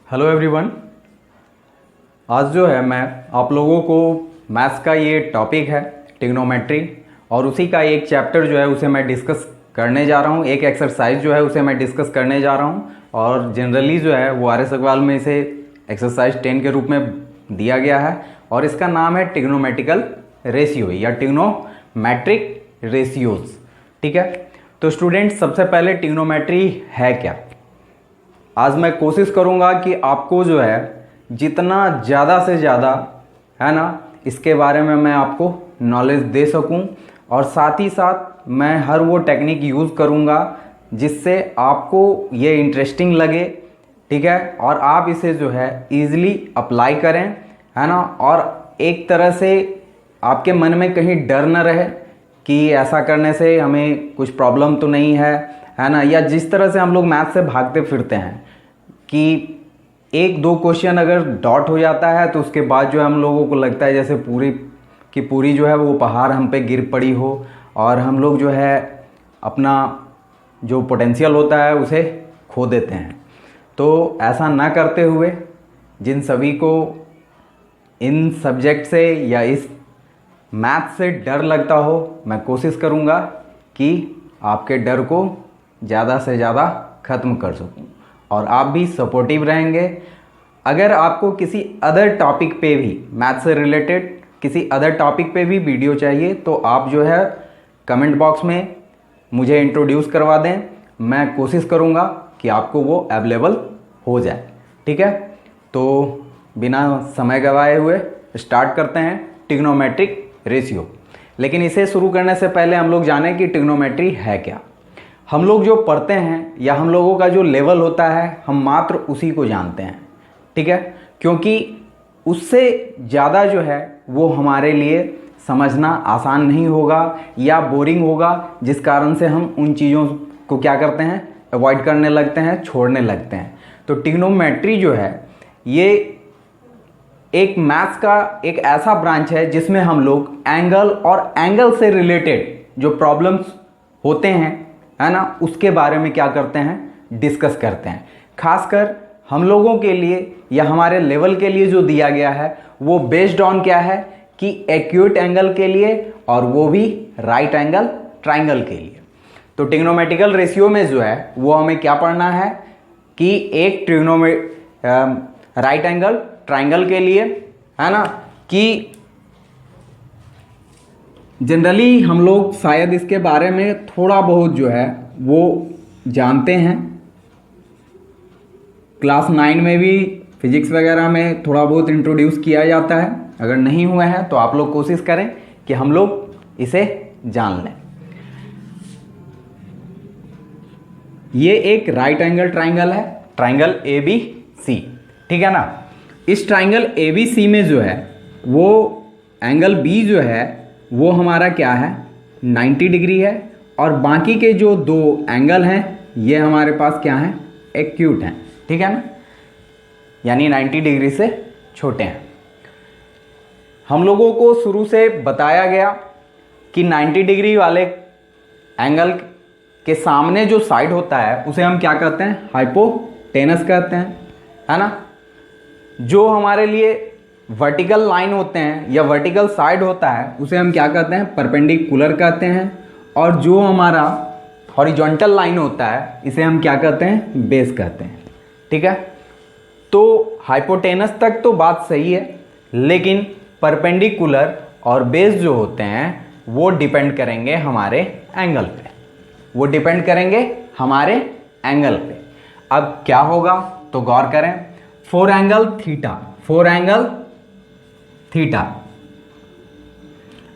Hello everyone. आज जो है मैं आप लोगों को मैथ्स का ये टॉपिक है ट्रिग्नोमेट्री, और उसी का एक चैप्टर जो है उसे मैं डिस्कस करने जा रहा हूँ। एक एक्सरसाइज जो है उसे मैं डिस्कस करने जा रहा हूँ, और जनरली जो है वो आर.एस. अग्रवाल में इसे एक्सरसाइज 10 के रूप में दिया गया है, और इसका नाम है ट्रिग्नोमेट्रिकल रेशियो या ट्रिग्नोमेट्रिक रेशियोज। ठीक है, तो स्टूडेंट सबसे पहले ट्रिग्नोमेट्री है क्या, आज मैं कोशिश करूंगा कि आपको जो है जितना ज़्यादा से ज़्यादा है ना इसके बारे में मैं आपको नॉलेज दे सकूं, और साथ ही साथ मैं हर वो टेक्निक यूज़ करूंगा जिससे आपको ये इंटरेस्टिंग लगे। ठीक है, और आप इसे जो है ईज़िली अप्लाई करें, है ना, और एक तरह से आपके मन में कहीं डर न रहे कि ऐसा करने से हमें कुछ प्रॉब्लम तो नहीं है ना। या जिस तरह से हम लोग मैथ से भागते फिरते हैं कि एक दो क्वेश्चन अगर डॉट हो जाता है तो उसके बाद जो है हम लोगों को लगता है जैसे पूरी की पूरी जो है वो पहाड़ हम पे गिर पड़ी हो, और हम लोग जो है अपना जो पोटेंशियल होता है उसे खो देते हैं। तो ऐसा ना करते हुए जिन सभी को इन सब्जेक्ट से या इस मैथ से डर लगता हो, मैं कोशिश करूँगा कि आपके डर को ज़्यादा से ज़्यादा ख़त्म कर सकूँ, और आप भी सपोर्टिव रहेंगे। अगर आपको किसी अदर टॉपिक पे भी मैथ से रिलेटेड किसी अदर टॉपिक पे भी वीडियो चाहिए तो आप जो है कमेंट बॉक्स में मुझे इंट्रोड्यूस करवा दें, मैं कोशिश करूँगा कि आपको वो अवेलेबल हो जाए। ठीक है, तो बिना समय गवाए हुए स्टार्ट करते हैं ट्रिग्नोमेट्रिक रेशियो। लेकिन इसे शुरू करने से पहले हम लोग जानें कि ट्रिग्नोमेट्री है क्या। हम लोग जो पढ़ते हैं या हम लोगों का जो लेवल होता है हम मात्र उसी को जानते हैं। ठीक है, क्योंकि उससे ज़्यादा जो है वो हमारे लिए समझना आसान नहीं होगा या बोरिंग होगा, जिस कारण से हम उन चीज़ों को क्या करते हैं, अवॉइड करने लगते हैं, छोड़ने लगते हैं। तो ट्रिग्नोमेट्री जो है ये एक मैथ्स का एक ऐसा ब्रांच है जिसमें हम लोग एंगल और एंगल से रिलेटेड जो प्रॉब्लम्स होते हैं, है ना, उसके बारे में क्या करते हैं, डिस्कस करते हैं। खासकर हम लोगों के लिए या हमारे लेवल के लिए जो दिया गया है वो बेस्ड ऑन क्या है कि एक्यूट एंगल के लिए, और वो भी राइट एंगल ट्राइंगल के लिए। तो ट्रिग्नोमेट्रिकल रेशियो में जो है वो हमें क्या पढ़ना है कि एक राइट एंगल ट्राइंगल के लिए, है ना, कि जनरली हम लोग शायद इसके बारे में थोड़ा बहुत जो है वो जानते हैं। क्लास 9 में भी फिजिक्स वगैरह में थोड़ा बहुत इंट्रोड्यूस किया जाता है। अगर नहीं हुआ है तो आप लोग कोशिश करें कि हम लोग इसे जान लें। ये एक राइट एंगल ट्राइंगल है, ट्राइंगल ABC। ठीक है ना, इस ट्राइंगल ABC में जो है वो एंगल B जो है वो हमारा क्या है, 90 डिग्री है, और बाकी के जो दो एंगल हैं ये हमारे पास क्या हैं, एक्यूट हैं। ठीक है ना, यानी 90 डिग्री से छोटे हैं। हम लोगों को शुरू से बताया गया कि 90 डिग्री वाले एंगल के सामने जो साइड होता है उसे हम क्या कहते हैं, हाइपोटेनस कहते हैं, है ना। जो हमारे लिए वर्टिकल लाइन होते हैं या वर्टिकल साइड होता है उसे हम क्या कहते हैं, परपेंडिकुलर कहते हैं, और जो हमारा हॉरिजॉन्टल लाइन होता है इसे हम क्या कहते हैं, बेस कहते हैं। ठीक है, तो हाइपोटेनस तक तो बात सही है, लेकिन परपेंडिकुलर और बेस जो होते हैं वो डिपेंड करेंगे हमारे एंगल पे, वो डिपेंड करेंगे हमारे एंगल पे। अब क्या होगा तो गौर करें, 4 एंगल थीटा, 4 एंगल थीटा।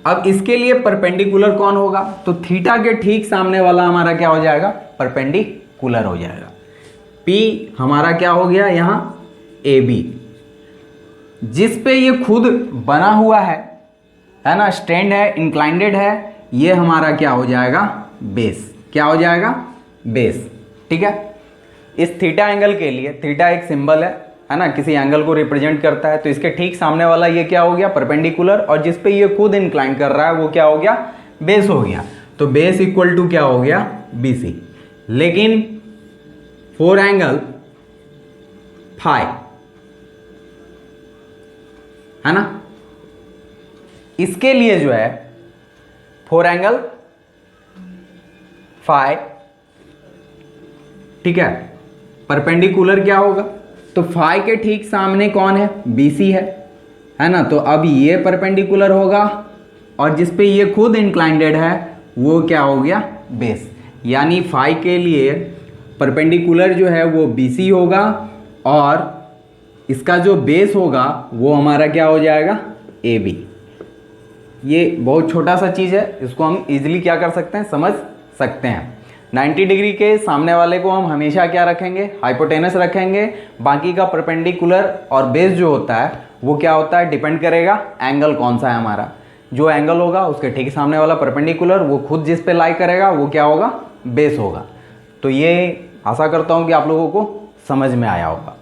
अब इसके लिए परपेंडिकुलर कौन होगा, तो थीटा के ठीक सामने वाला हमारा क्या हो जाएगा, परपेंडिकुलर हो जाएगा। P हमारा क्या हो गया यहाँ, AB, जिस पे ये खुद बना हुआ है ना, स्टैंड है, इंक्लाइंडेड है, ये हमारा क्या हो जाएगा, बेस। क्या हो जाएगा, बेस। ठीक है, इस थीटा एंगल के लिए, थीटा एक सिंबल है ना, किसी एंगल को रिप्रेजेंट करता है, तो इसके ठीक सामने वाला ये क्या हो गया, परपेंडिकुलर, और जिस पे ये खुद इंक्लाइन कर रहा है वो क्या हो गया, बेस हो गया। तो बेस इक्वल टू क्या हो गया, BC। लेकिन 4 एंगल फाई है ना। इसके लिए जो है 4 एंगल फाई, ठीक है, परपेंडिकुलर क्या होगा, तो फाई के ठीक सामने कौन है, BC है ना। तो अब ये परपेंडिकुलर होगा और जिस पे ये खुद इंक्लाइंडेड है वो क्या हो गया, बेस। यानी फाई के लिए परपेंडिकुलर जो है वो BC होगा और इसका जो बेस होगा वो हमारा क्या हो जाएगा, AB। ये बहुत छोटा सा चीज़ है, इसको हम इजीली क्या कर सकते हैं, समझ सकते हैं। 90 डिग्री के सामने वाले को हम हमेशा क्या रखेंगे, हाइपोटेनस रखेंगे। बाकी का परपेंडिकुलर और बेस जो होता है वो क्या होता है, डिपेंड करेगा एंगल कौन सा है हमारा। जो एंगल होगा उसके ठीक सामने वाला परपेंडिकुलर वो खुद जिस पे लाई करेगा वो क्या होगा, बेस होगा। तो ये आशा करता हूँ कि आप लोगों को समझ में आया होगा।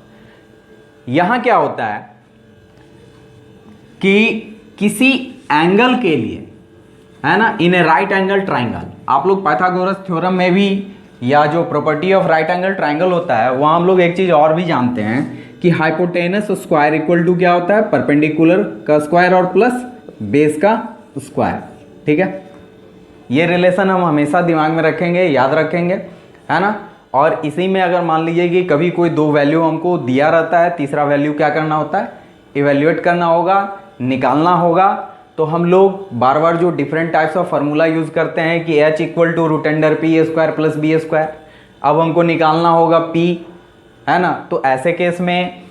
यहाँ क्या होता है कि किसी एंगल के लिए, है ना, इन ए राइट एंगल ट्राइंगल, आप लोग पाइथागोरस थ्योरम में भी या जो property of right angle triangle होता है वहाँ हम लोग एक चीज़ और भी जानते हैं कि हाइपोटेनस स्क्वायर इक्वल टू क्या होता है, परपेंडिकुलर का स्क्वायर और प्लस बेस का स्क्वायर, ठीक है। ये रिलेशन हम हमेशा दिमाग में रखेंगे, याद रखेंगे, है ना। और इसी में अगर मान लीजिए कि कभी कोई 2 वैल्यू हमको दिया रहता है, तीसरा वैल्यू क्या करना होता है, इवेल्युएट करना होगा, निकालना होगा, तो हम लोग बार बार जो different types of formula use करते हैं कि H equal to root under P square plus B square. अब हमको निकालना होगा P, है ना। तो ऐसे केस में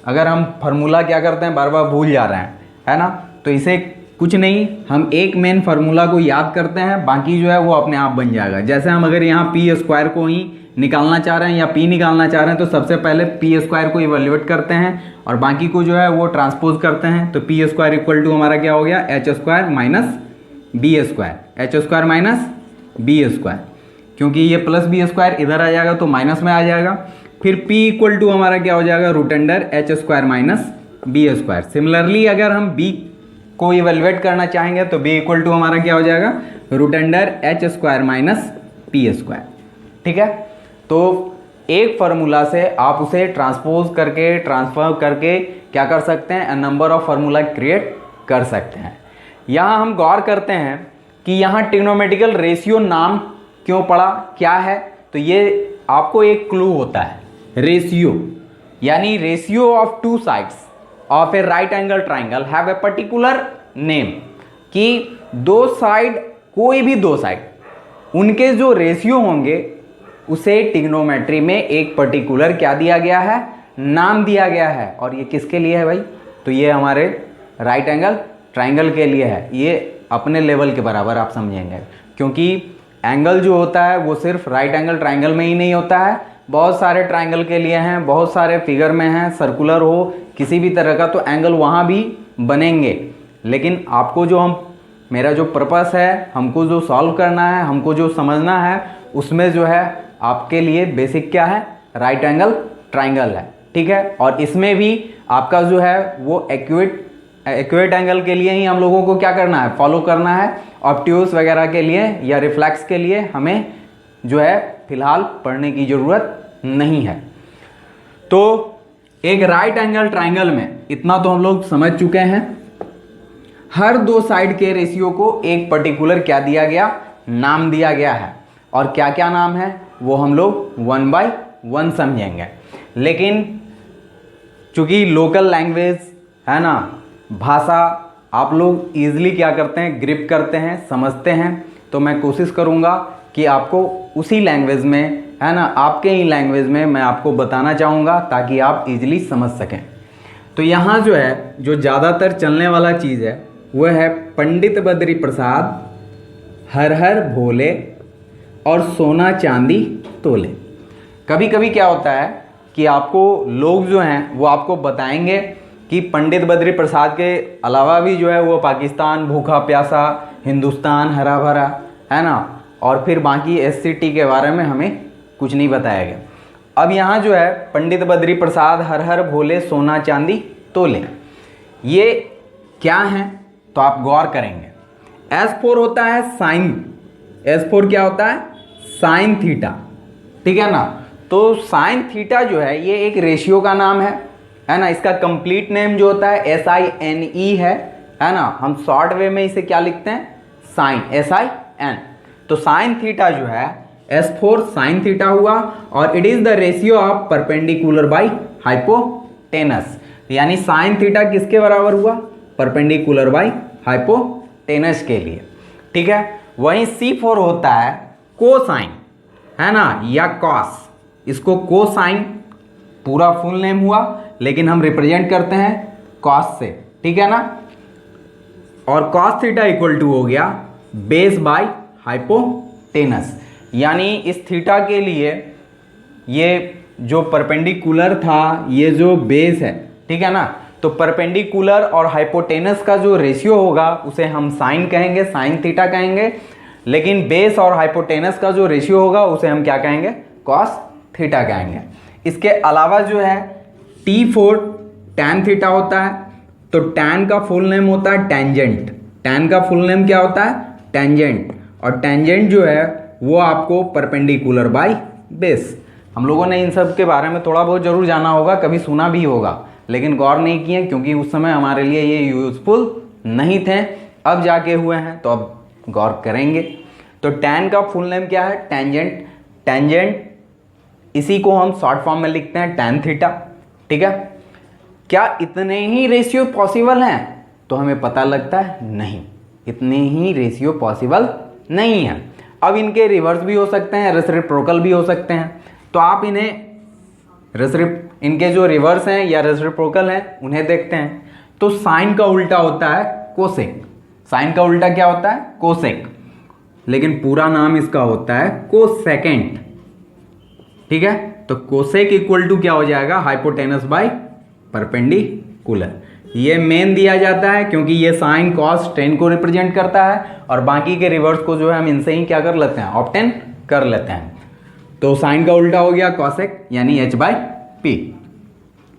अगर हम फार्मूला क्या करते हैं, बार बार भूल जा रहे हैं, है ना, तो इसे कुछ नहीं, हम एक मेन फार्मूला को याद करते हैं, बाकी जो है वो अपने आप बन जाएगा। जैसे हम अगर यहाँ पी स्क्वायर को ही निकालना चाह रहे हैं या पी निकालना चाह रहे हैं तो सबसे पहले पी स्क्वायर को इवेल्युएट करते हैं और बाकी को जो है वो ट्रांसपोज करते हैं। तो पी स्क्वायर इक्वल टू हमारा क्या हो गया, H square minus B square, H square minus B square, क्योंकि ये प्लस बी स्क्वायर इधर आ जाएगा तो माइनस में आ जाएगा। फिर p इक्वल टू हमारा क्या हो जाएगा, root under H square minus B square. Similarly अगर हम b को इवेल्युएट करना चाहेंगे तो b इक्वल टू हमारा क्या हो जाएगा, root under H square minus P square, ठीक है। तो एक फार्मूला से आप उसे ट्रांसपोज करके, ट्रांसफर करके क्या कर सकते हैं, नंबर ऑफ फार्मूला क्रिएट कर सकते हैं। यहाँ हम गौर करते हैं कि यहाँ ट्रिग्नोमेट्रिकल रेशियो नाम क्यों पड़ा, क्या है, तो ये आपको एक क्लू होता है। रेशियो यानी ratio of 2 sides of A right angle triangle have a particular name, कि 2 साइड, कोई भी 2 साइड, उनके जो रेशियो होंगे उसे ट्रिग्नोमेट्री में एक पर्टिकुलर क्या दिया गया है, नाम दिया गया है। और ये किसके लिए है भाई, तो ये हमारे राइट एंगल ट्राइंगल के लिए है। ये अपने लेवल के बराबर आप समझेंगे, क्योंकि एंगल जो होता है वो सिर्फ राइट एंगल ट्राइंगल में ही नहीं होता है, बहुत सारे ट्राइंगल के लिए हैं, बहुत सारे फिगर में हैं, सर्कुलर हो किसी भी तरह का, तो एंगल वहाँ भी बनेंगे। लेकिन आपको जो मेरा जो पर्पस है, हमको जो सॉल्व करना है, हमको जो समझना है, उसमें जो है आपके लिए बेसिक क्या है, राइट एंगल ट्राइंगल है, ठीक है। और इसमें भी आपका जो है वो एक्यूरेट एंगल के लिए ही हम लोगों को क्या करना है, फॉलो करना है। ऑब्ट्यूस वगैरह के लिए या रिफ्लेक्स के लिए हमें जो है फिलहाल पढ़ने की ज़रूरत नहीं है। तो एक राइट एंगल ट्राइंगल में इतना तो हम लोग समझ चुके हैं, हर 2 साइड के रेशियो को एक पर्टिकुलर क्या दिया गया, नाम दिया गया है। और क्या क्या नाम है वो हम लोग 1 बाय 1 समझेंगे। लेकिन चूँकि लोकल लैंग्वेज है ना, भाषा आप लोग ईजिली क्या करते हैं, ग्रिप करते हैं, समझते हैं, तो मैं कोशिश करूँगा कि आपको उसी लैंग्वेज में, है ना, आपके ही लैंग्वेज में मैं आपको बताना चाहूँगा ताकि आप इजीली समझ सकें। तो यहाँ जो है, जो ज़्यादातर चलने वाला चीज़ है वो है पंडित बद्री प्रसाद हर हर भोले और सोना चांदी तोले। कभी कभी क्या होता है कि आपको लोग जो हैं वो आपको बताएंगे कि पंडित बद्री प्रसाद के अलावा भी जो है वो पाकिस्तान भूखा प्यासा, हिंदुस्तान हरा भरा, है ना, और फिर बाकी SCT के बारे में हमें कुछ नहीं बताया गया। अब यहाँ जो है पंडित बद्री प्रसाद हर हर भोले सोना चांदी तोले, ये क्या हैं तो आप गौर करेंगे। S4 होता है साइन, S4 क्या होता है, साइन थीटा, ठीक है ना। तो साइन थीटा जो है ये एक रेशियो का नाम है, है ना। इसका कंप्लीट नेम जो होता है SINE है ना। हम शॉर्ट वे में इसे क्या लिखते हैं, साइन, SIN। तो साइन थीटा जो है S4 साइन थीटा हुआ, और it is the ratio of perpendicular by hypotenuse, यानी साइन थीटा किसके बराबर हुआ, परपेंडिकुलर बाई हाइपोटेनस के लिए, ठीक है। वहीं C4 होता है कोसाइन, है ना, या कॉस। इसको कोसाइन पूरा फुल नेम हुआ, लेकिन हम रिप्रेजेंट करते हैं कॉस से, ठीक है ना। और कॉस थीटा इक्वल टू हो गया बेस बाय हाइपोटेनस, यानी इस थीटा के लिए ये जो परपेंडिकुलर था, ये जो बेस है, ठीक है ना। तो परपेंडिकुलर और हाइपोटेनस का जो रेशियो होगा उसे हम साइन कहेंगे, साइन थीटा कहेंगे, लेकिन बेस और हाइपोटेनस का जो रेशियो होगा उसे हम क्या कहेंगे, कॉस थीटा कहेंगे। इसके अलावा जो है T4 टैन थीटा होता है। तो टैन का फुल नेम होता है टेंजेंट। टैन का फुल नेम क्या होता है, टेंजेंट। और टेंजेंट जो है वो आपको परपेंडिकुलर बाय बेस। हम लोगों ने इन सब के बारे में थोड़ा बहुत जरूर जाना होगा, कभी सुना भी होगा, लेकिन गौर नहीं किए क्योंकि उस समय हमारे लिए ये यूजफुल नहीं थे। अब जाके हुए हैं तो अब गौर करेंगे। तो टैन का फुल नेम क्या है, टेंजेंट। टेंजेंट इसी को हम शॉर्ट फॉर्म में लिखते हैं टैन थीटा, ठीक है। क्या इतने ही रेशियो पॉसिबल हैं, तो हमें पता लगता है नहीं, इतने ही रेशियो पॉसिबल नहीं है। अब इनके रिवर्स भी हो सकते हैं, रेसिप्रोकल भी हो सकते हैं। तो आप इनके जो रिवर्स हैं या रेसिप्रोकल हैं उन्हें देखते हैं। तो साइन का उल्टा होता है कोसेक। साइन का उल्टा क्या होता है, कोसेक, लेकिन पूरा नाम इसका होता है कोसेकेंट, ठीक है। तो कोसेक इक्वल टू क्या हो जाएगा, हाइपोटेनस बाय परपेंडिकुलर। ये मेन दिया जाता है क्योंकि ये साइन कॉस टेन को रिप्रेजेंट करता है, और बाकी के रिवर्स को जो है हम इनसे ही क्या कर लेते हैं, ऑब्टेन कर लेते हैं। तो साइन का उल्टा हो गया कॉसेक, यानी H/P।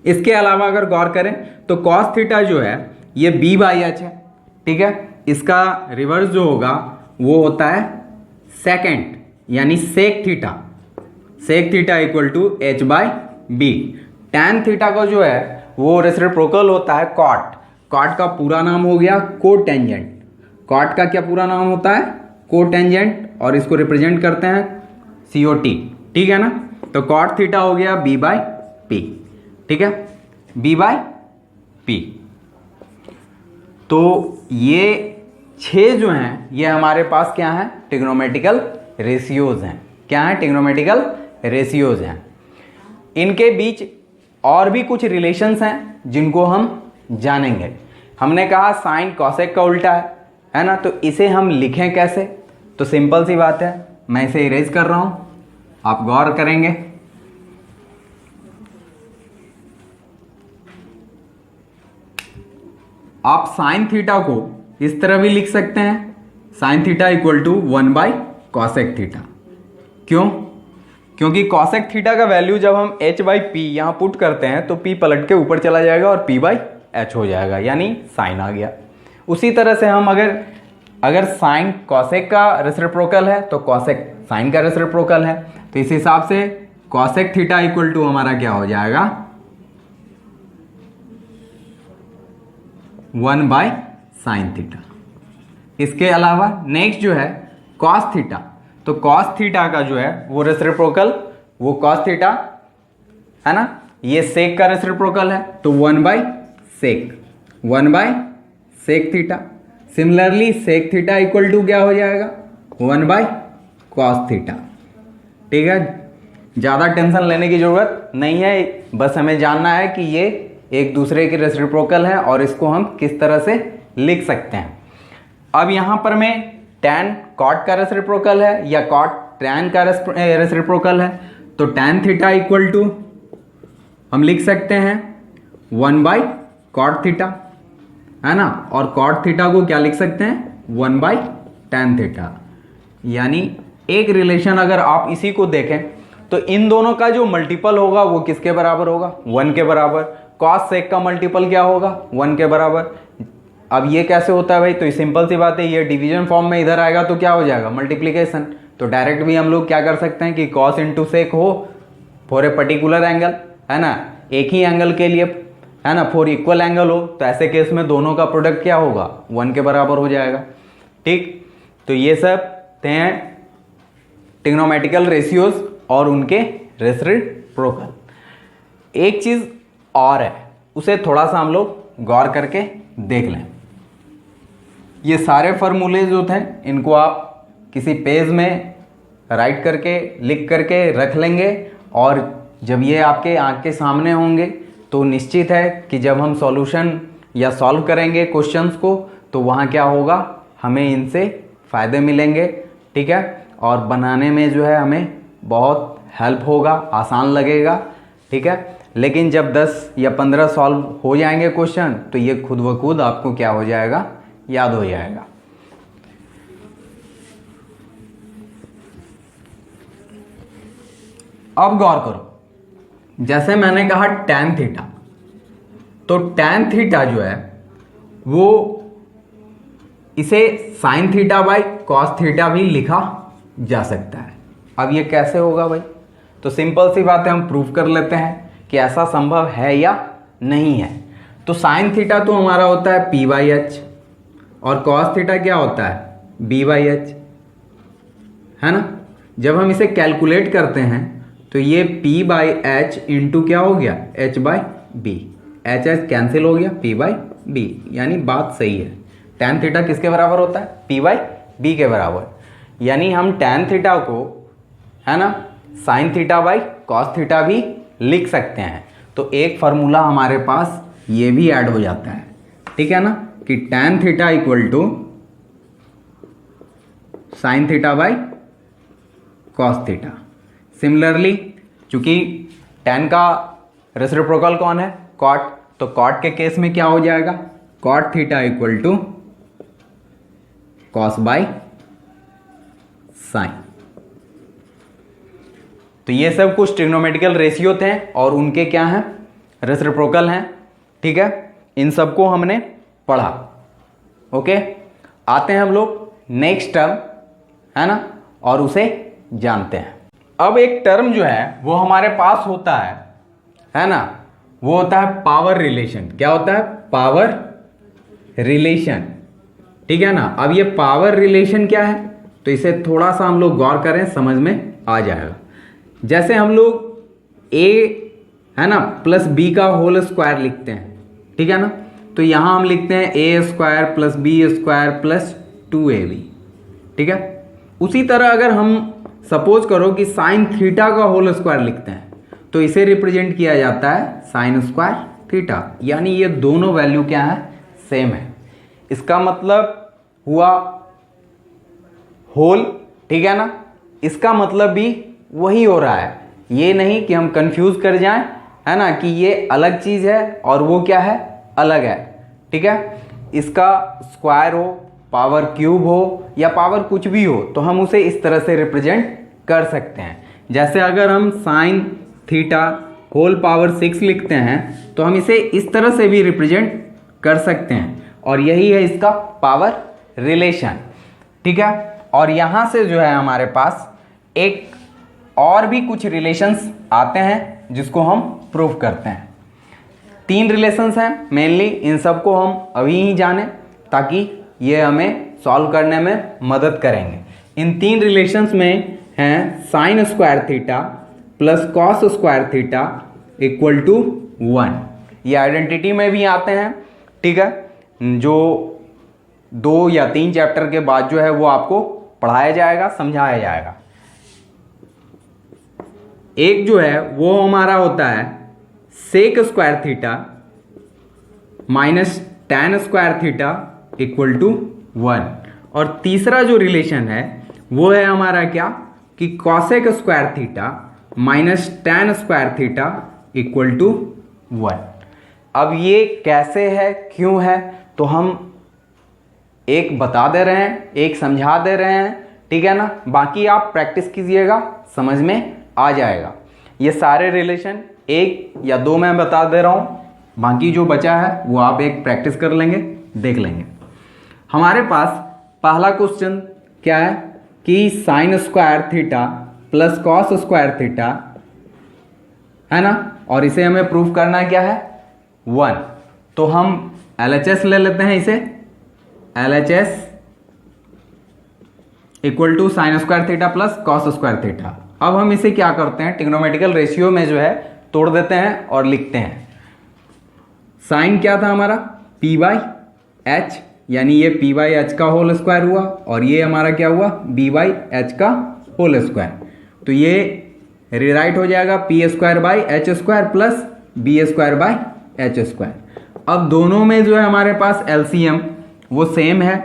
इसके अलावा अगर गौर करें तो कॉस थीटा जो है ये B/H है, ठीक है। इसका रिवर्स जो होगा वो होता है सेकेंट, यानी sec theta. Sec theta equal to H/B। Tan theta का जो है वो रेसिप्रोकल होता है कॉट। कॉट का पूरा नाम हो गया कोटेंजेंट। कॉट का क्या पूरा नाम होता है, कोटेंजेंट, और इसको रिप्रेजेंट करते हैं COT, ठीक है ना। तो कॉट थीटा हो गया B/P, ठीक है, B/P। तो ये 6 जो हैं ये हमारे पास क्या है, ट्रिग्नोमेट्रिकल रेशियोज हैं। क्या है, ट्रिग्नोमेट्रिकल रेशियोज हैं। इनके बीच और भी कुछ रिलेशंस हैं जिनको हम जानेंगे। हमने कहा साइन कॉसेक का उल्टा है ना। तो इसे हम लिखें कैसे, तो सिंपल सी बात है, मैं इसे इरेज कर रहा हूं, आप गौर करेंगे। आप साइन थीटा को इस तरह भी लिख सकते हैं, sine theta equal to cosec theta. क्यों, क्योंकि कॉसेक थीटा का वैल्यू जब हम H/P यहाँ पुट करते हैं तो P पलट के ऊपर चला जाएगा और P/H हो जाएगा, यानी साइन आ गया। उसी तरह से हम अगर साइन कॉसेक का रेसिप्रोकल है तो कॉसेक साइन का रेसिप्रोकल है। तो इस हिसाब से कॉसेक थीटा इक्वल टू हमारा क्या हो जाएगा, 1/साइन थीटा। इसके अलावा नेक्स्ट जो है कॉस थीटा। तो कॉस थीटा का जो है वो रेसिप्रोकल, वो कॉस थीटा है ना, ये सेक का रेसिप्रोकल है, तो 1/सेक, 1/सेक theta. Similarly sec theta equal to क्या हो जाएगा, 1/कॉस थीटा, ठीक है। ज़्यादा टेंशन लेने की ज़रूरत नहीं है, बस हमें जानना है कि ये एक दूसरे के रेसिप्रोकल है और इसको हम किस तरह से लिख सकते हैं। अब यहाँ पर मैं टैन कॉट का रेसिप्रोकल है या कॉट टैन का रेसिप्रोकल है, तो टैन थीटा इक्वल टू हम लिख सकते हैं 1/कॉट थीटा, है ना। और कॉट थीटा को क्या लिख सकते हैं, 1/टैन थीटा। यानी एक रिलेशन अगर आप इसी को देखें तो इन दोनों का जो मल्टीपल होगा वो किसके बराबर होगा, 1 के बराबर। कॉस सेक का मल्टीपल क्या होगा, 1 के बराबर। अब ये कैसे होता है भाई, तो सिंपल सी बात है, ये डिवीजन फॉर्म में इधर आएगा तो क्या हो जाएगा, मल्टीप्लीकेशन। तो डायरेक्ट भी हम लोग क्या कर सकते हैं कि कॉस इंटू सेक हो फॉर ए पर्टिकुलर एंगल, है ना, एक ही एंगल के लिए है ना, 4 इक्वल एंगल हो तो ऐसे केस में दोनों का प्रोडक्ट क्या होगा, 1 के बराबर हो जाएगा। ठीक, तो ये सब हैं ट्रिग्नोमेट्रिकल रेशियोज और उनके रेसिप्रोकल। एक चीज़ और है, उसे थोड़ा सा हम लोग गौर करके देख लें। ये सारे फार्मूले जो थे इनको आप किसी पेज में राइट करके लिख करके रख लेंगे, और जब ये आपके आँख के सामने होंगे तो निश्चित है कि जब हम सॉल्यूशन या सॉल्व करेंगे क्वेश्चंस को तो वहाँ क्या होगा, हमें इनसे फ़ायदे मिलेंगे। ठीक है, और बनाने में जो है हमें बहुत हेल्प होगा, आसान लगेगा। ठीक है, लेकिन जब 10 या 15 सॉल्व हो जाएंगे क्वेश्चन तो ये खुद ब खुद आपको क्या हो जाएगा, याद हो जाएगा। अब गौर करो, जैसे मैंने कहा tan थीटा, तो tan थीटा जो है वो इसे sin theta by cos theta भी लिखा जा सकता है। अब ये कैसे होगा भाई, तो सिंपल सी बात है, हम प्रूफ कर लेते हैं कि ऐसा संभव है या नहीं है। तो sin थीटा तो हमारा होता है p बाई एच, और cos थीटा क्या होता है b बाई एच, है ना। जब हम इसे कैलकुलेट करते हैं तो ये p बाई एच इंटू क्या हो गया, h by B, H H cancel हो गया, p बाई बी, यानी बात सही है। tan थीटा किसके बराबर होता है, p बाई बी के बराबर, यानी हम tan थीटा को, है ना, sin theta by cos theta भी लिख सकते हैं। तो एक फार्मूला हमारे पास ये भी ऐड हो जाता है, ठीक है ना, कि tan theta equal to sin theta by cos theta. Similarly चूंकि tan का रेसिप्रोकल कौन है, cot, तो cot के केस में क्या हो जाएगा, cot theta equal to cos by sin। तो ये सब कुछ ट्रिग्नोमेट्रिकल रेशियो थे और उनके क्या हैं, रेसिप्रोकल हैं। ठीक है, इन सबको हमने पढ़ा। ओके, आते हैं हम लोग नेक्स्ट टर्म, है ना, और उसे जानते हैं। अब एक टर्म जो है वो हमारे पास होता है ना, वो होता है पावर रिलेशन। क्या होता है, पावर रिलेशन। ठीक है ना। अब ये पावर रिलेशन क्या है, तो इसे थोड़ा सा हम लोग गौर करें, समझ में आ जाएगा। जैसे हम लोग a, है ना, प्लस बी का होल स्क्वायर लिखते हैं, ठीक है ना, तो यहां हम लिखते हैं a square plus B square plus 2ab। ठीक है, उसी तरह अगर हम सपोज करो कि साइन थीटा का होल स्क्वायर लिखते हैं तो इसे रिप्रेजेंट किया जाता है साइन स्क्वायर थीटा, यानी ये दोनों वैल्यू क्या है, सेम है। इसका मतलब हुआ होल, ठीक है ना, इसका मतलब भी वही हो रहा है, ये नहीं कि हम कंफ्यूज कर जाएं, है ना, कि ये अलग चीज़ है और वो क्या है, अलग है। ठीक है, इसका स्क्वायर हो, पावर क्यूब हो या पावर कुछ भी हो तो हम उसे इस तरह से रिप्रेजेंट कर सकते हैं। जैसे अगर हम साइन थीटा होल पावर 6 लिखते हैं तो हम इसे इस तरह से भी रिप्रेजेंट कर सकते हैं, और यही है इसका पावर रिलेशन। ठीक है, और यहाँ से जो है हमारे पास एक और भी कुछ रिलेशंस आते हैं जिसको हम प्रूव करते हैं। 3 रिलेशंस हैं मेनली, इन सबको हम अभी ही जानें ताकि ये हमें सॉल्व करने में मदद करेंगे। इन 3 रिलेशंस में हैं sine square theta plus cos square theta equal to 1। ये आइडेंटिटी में भी आते हैं। ठीक है, जो 2 या 3 चैप्टर के बाद जो है वो आपको पढ़ाया जाएगा, समझाया जाएगा। एक जो है वो हमारा होता है sec square theta minus tan square theta equal to 1, और तीसरा जो रिलेशन है वो है हमारा क्या, कि cosec square theta minus tan square theta equal to 1। अब ये कैसे है, क्यों है, तो हम एक बता दे रहे हैं, एक समझा दे रहे हैं, ठीक है ना, बाकी आप प्रैक्टिस कीजिएगा, समझ में आ जाएगा। ये सारे रिलेशन 1 या 2 मैं बता दे रहा हूँ, बाकी जो बचा है वो आप एक प्रैक्टिस कर लेंगे, देख लेंगे। हमारे पास पहला क्वेश्चन क्या है कि sign square theta plus cos square theta, है ना, और इसे हमें प्रूफ करना क्या है, 1। तो हम LHS ले लेते हैं इसे, LHS equal to sine square theta plus cos square theta. अब हम इसे क्या करते हैं, ट्रिग्नोमेट्रिकल रेशियो में जो है तोड़ देते हैं और लिखते हैं। साइन क्या था हमारा, P बाई एच, यानी ये P बाई एच का होल स्क्वायर हुआ, और ये हमारा क्या हुआ, B बाई एच का होल स्क्वायर। तो ये रिराइट हो जाएगा P square by H square plus B square by H square. अब दोनों में जो है हमारे पास एलसीएम वो सेम है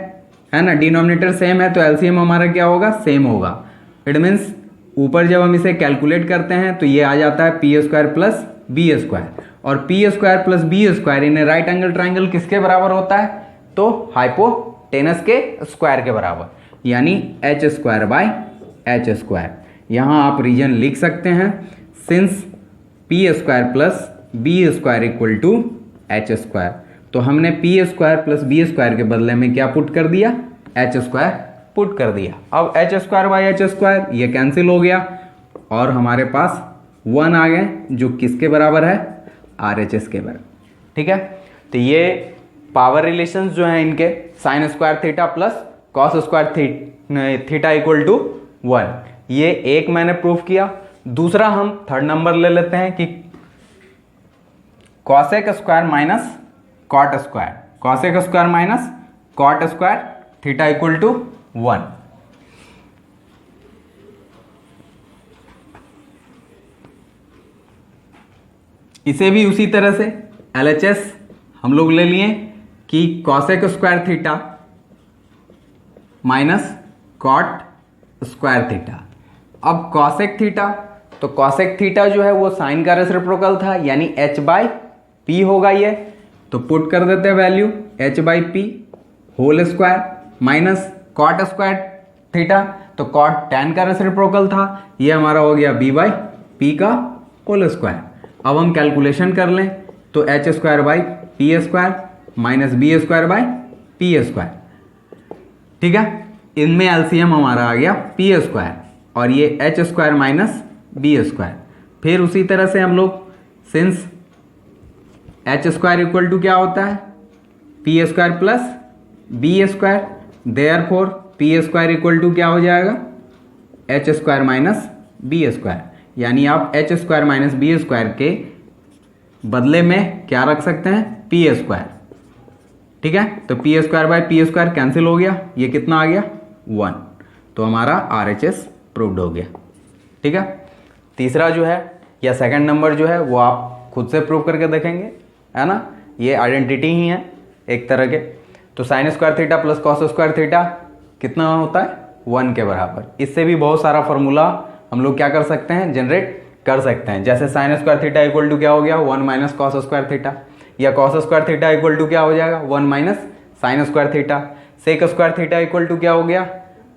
ना, डिनोमिनेटर सेम है, तो एलसीएम हमारा क्या होगा, सेम होगा। इट मीन्स ऊपर जब हम इसे कैलकुलेट करते हैं तो ये आ जाता है P square plus B square, और P square plus B square in right angle triangle किसके बराबर होता है, तो हाइपोटेनस के स्क्वायर के बराबर, यानी H square by H square. यहाँ आप रीजन लिख सकते हैं, since P square plus B square equal to H square. तो हमने P square plus B square के बदले में क्या पुट कर दिया, एच स्क्वायर पुट कर दिया। अब H square by H square ये कैंसिल हो गया, और हमारे पास 1 आ गए, जो किसके बराबर है, आर एच एस के बराबर। ठीक है, तो ये पावर रिलेशंस जो हैं इनके, sine square theta plus cos square theta equal to 1, ये एक मैंने प्रूफ किया। दूसरा हम थर्ड नंबर ले लेते हैं कि cosec square minus cot square, cosec square minus cot square theta equal to 1। इसे भी उसी तरह से LHS हम लोग ले लिए कि cosec square theta minus cot square theta. अब कॉसेक थीटा, तो कॉसेक थीटा जो है वो साइन का रेसिप्रोकल था, यानी h बाई पी होगा ये, तो पुट कर देते हैं value h by P whole square minus cot square theta, तो कॉट tan का रेसिप्रोकल था, ये हमारा हो गया b बाई पी का होल स्क्वायर। अब हम कैलकुलेशन कर लें तो H square by P square minus B square by P square. ठीक है, इनमें एलसीएम हमारा आ गया पी स्क्वायर, और ये H square minus B square. फिर उसी तरह से हम लोग, since H square equal to क्या होता है, P square plus B square, therefore P square equal to क्या हो जाएगा, H square minus B square. यानी आप H square minus B square के बदले में क्या रख सकते हैं, पी स्क्वायर। ठीक है, तो P square by P square cancel हो गया, ये कितना आ गया 1, तो हमारा आर एच एस प्रूव्ड हो गया। ठीक है, तीसरा जो है या सेकंड नंबर जो है वो आप खुद से प्रूव करके देखेंगे, है ना, ये आइडेंटिटी ही है एक तरह के। तो sign square theta plus cos square theta कितना होता है, 1 के बराबर। इससे भी बहुत सारा फॉर्मूला हम लोग क्या कर सकते हैं, जनरेट कर सकते हैं। जैसे sine square theta equal to क्या हो गया, 1 माइनस कॉस स्क्वायर थीटा, या cos square theta equal to क्या हो जाएगा, 1 minus sine square theta. Sec square theta equal to क्या हो गया,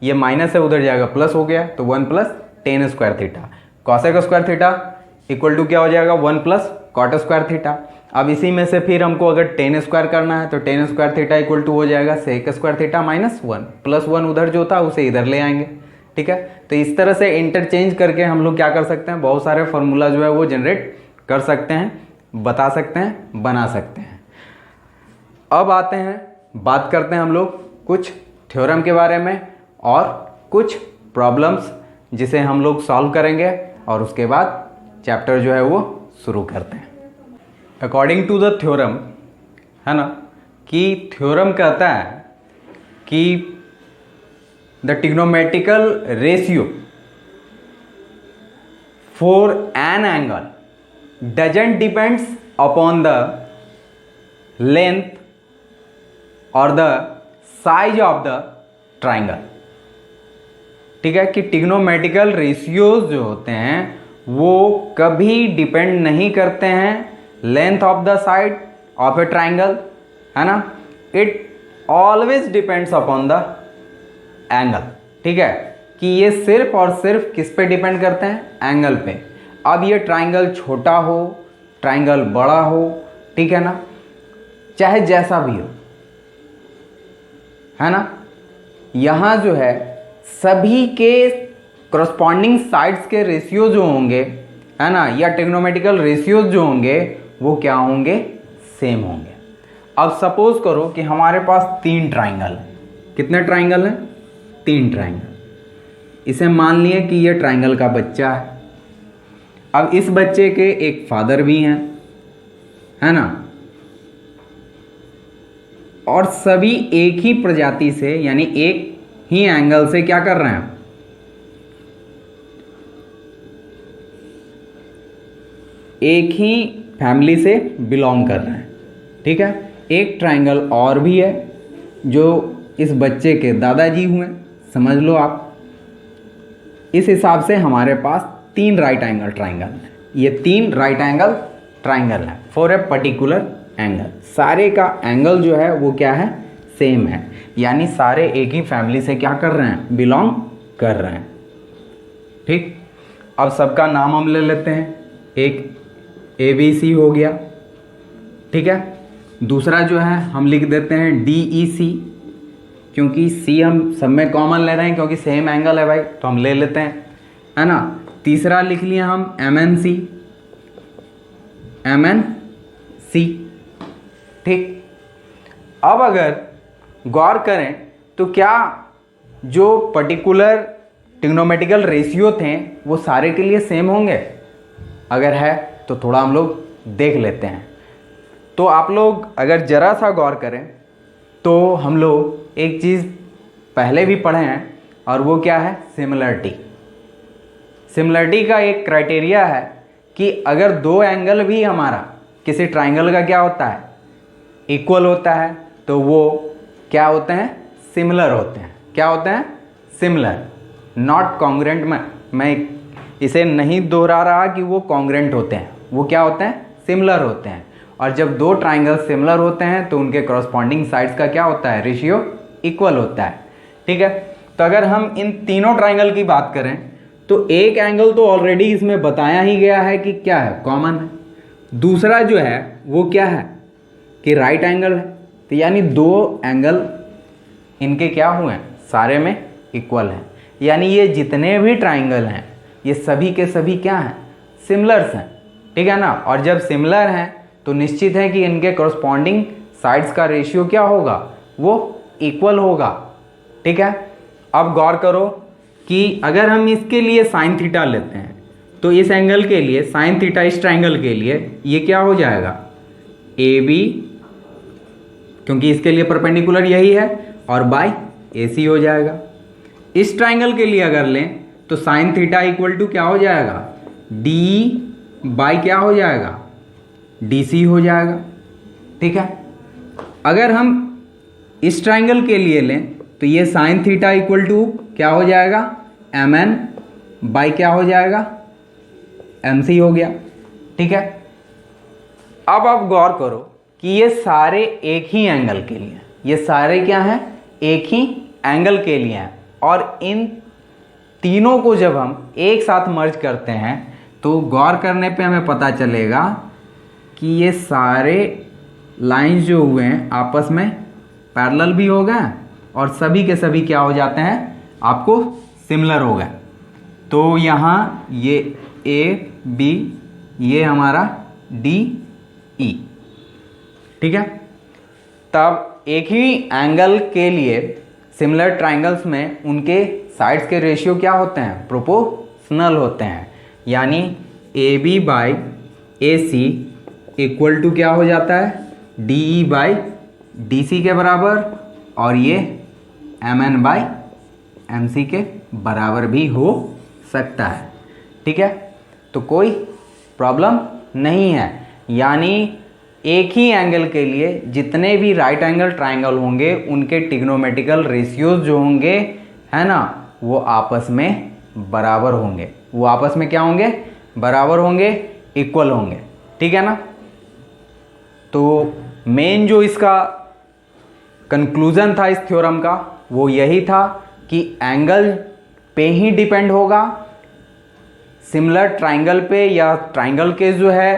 ये माइनस है उधर जाएगा प्लस हो गया, तो 1 plus tan square theta. Cosec square theta equal to क्या हो जाएगा, 1 प्लस कॉट स्क्वायर थीटा। अब इसी में से फिर हमको अगर टेन स्क्वायर करना है तो tan square theta equal to हो जाएगा sec square theta minus 1 plus 1 उधर जो था उसे इधर ले आएंगे। ठीक है, तो इस तरह से इंटरचेंज करके हम लोग क्या कर सकते हैं, बहुत सारे फॉर्मूला जो है वो जनरेट कर सकते हैं, बता सकते हैं, बना सकते हैं। अब आते हैं, बात करते हैं हम लोग कुछ थ्योरम के बारे में और कुछ प्रॉब्लम्स जिसे हम लोग सॉल्व करेंगे, और उसके बाद चैप्टर जो है वो शुरू करते हैं। अकॉर्डिंग टू द थ्योरम, है ना, कि थ्योरम कहता है कि the trigonometrical ratio for an angle doesn't depends upon the length और the size of the triangle. ठीक है, कि ट्रिग्नोमेट्रिकल रेशियोज जो होते हैं वो कभी डिपेंड नहीं करते हैं length of the side of A triangle, है ना, it always depends upon the angle. ठीक है, कि ये सिर्फ और सिर्फ किस पे डिपेंड करते हैं, एंगल पे। अब ये ट्राइंगल छोटा हो, ट्राइंगल बड़ा हो, ठीक है ना, चाहे जैसा भी हो, है ना, यहाँ जो है सभी के करस्पॉन्डिंग साइड्स के रेशियो जो होंगे, है ना, या ट्रिग्नोमेट्रिकल रेशियोज जो होंगे वो क्या होंगे, सेम होंगे। अब सपोज करो कि हमारे पास 3 ट्राइंगल हैं। कितने ट्राइंगल हैं? 3 ट्राइंगल। इसे मान लिए कि ये ट्राइंगल का बच्चा है। अब इस बच्चे के एक फादर भी हैं, है ना, और सभी एक ही प्रजाति से यानी एक ही एंगल से क्या कर रहे हैं, एक ही फैमिली से बिलोंग कर रहे हैं। ठीक है। एक ट्राइंगल और भी है जो इस बच्चे के दादाजी हुए, समझ लो आप। इस हिसाब से हमारे पास 3 राइट एंगल ट्राइंगल हैं। ये 3 राइट एंगल ट्राइंगल हैं फॉर ए पर्टिकुलर एंगल। सारे का एंगल जो है वो क्या है, सेम है, यानी सारे एक ही फैमिली से क्या कर रहे हैं, बिलोंग कर रहे हैं। ठीक। अब सबका नाम हम ले लेते हैं। एक ABC हो गया, ठीक है। दूसरा जो है हम लिख देते हैं DEC, क्योंकि C हम सब में कॉमन ले रहे हैं क्योंकि सेम एंगल है भाई, तो हम ले लेते हैं, है ना। तीसरा लिख लिया हम MNC, ठीक। अब अगर गौर करें तो क्या जो पर्टिकुलर ट्रिग्नोमेट्रिकल रेशियो थे वो सारे के लिए सेम होंगे? अगर है तो थोड़ा हम लोग देख लेते हैं। तो आप लोग अगर ज़रा सा गौर करें तो हम लोग एक चीज़ पहले भी पढ़े हैं, और वो क्या है, सिमिलरिटी। सिमिलरिटी का एक क्राइटेरिया है कि अगर 2 एंगल भी हमारा किसी ट्राइंगल का क्या होता है, इक्वल होता है, तो वो क्या होते हैं, सिमिलर होते हैं। क्या होते हैं, सिमिलर, नॉट कॉन्ग्रेंट। मैं इसे नहीं दोहरा रहा कि वो कॉन्ग्रेंट होते हैं, वो क्या होते हैं, सिमिलर होते हैं। और जब 2 ट्राइंगल सिमिलर होते हैं तो उनके करस्पॉन्डिंग साइड्स का क्या होता है, रेशियो इक्वल होता है। ठीक है। तो अगर हम इन तीनों ट्राइंगल की बात करें तो एक एंगल तो ऑलरेडी इसमें बताया ही गया है कि क्या है, कॉमन है। दूसरा जो है वो क्या है कि राइट एंगल है। तो यानी 2 एंगल इनके क्या हुए हैं, सारे में इक्वल हैं। यानी ये जितने भी ट्राइंगल हैं ये सभी के सभी क्या हैं, सिमिलर्स हैं। ठीक है ना। और जब सिमिलर हैं तो निश्चित है कि इनके करस्पॉन्डिंग साइड्स का रेशियो क्या होगा, वो इक्वल होगा। ठीक है। अब गौर करो कि अगर हम इसके लिए साइन थीटा लेते हैं तो इस एंगल के लिए साइन थीटा, इस ट्राइंगल के लिए ये क्या हो जाएगा, AB, क्योंकि इसके लिए परपेंडिकुलर यही है, और बाय AC हो जाएगा। इस ट्राइंगल के लिए अगर लें तो साइन थीटा इक्वल टू क्या हो जाएगा, DE बाय क्या हो जाएगा, DC हो जाएगा। ठीक है। अगर हम इस ट्राइंगल के लिए लें तो ये साइन थीटा इक्वल टू क्या हो जाएगा, MN बाय क्या हो जाएगा, MC हो गया। ठीक है। अब आप गौर करो कि ये सारे एक ही एंगल के लिए, ये सारे क्या हैं, एक ही एंगल के लिए हैं। और इन तीनों को जब हम एक साथ मर्ज करते हैं तो गौर करने पे हमें पता चलेगा कि ये सारे लाइंस जो हुए हैं आपस में पैरेलल भी हो गए और सभी के सभी क्या हो जाते हैं, आपको सिमिलर हो गए। तो यहाँ ये AB, ये हमारा DE। ठीक है। तब एक ही एंगल के लिए सिमिलर ट्राइंगल्स में उनके साइड्स के रेशियो क्या होते हैं, प्रोपोर्शनल होते हैं। यानी AB by AC equal to क्या हो जाता है, DE बाई DC के बराबर, और ये MN बाई MC के बराबर भी हो सकता है। ठीक है। तो कोई प्रॉब्लम नहीं है। यानी एक ही एंगल के लिए जितने भी राइट एंगल ट्राइंगल होंगे उनके ट्रिग्नोमेट्रिकल रेशियोज जो होंगे, है ना, वो आपस में बराबर होंगे। वो आपस में क्या होंगे, बराबर होंगे, इक्वल होंगे। ठीक है ना। तो मेन जो इसका कंक्लूजन था इस थ्योरम का वो यही था कि एंगल पे ही डिपेंड होगा, सिमिलर ट्राइंगल पे या ट्राइंगल के जो है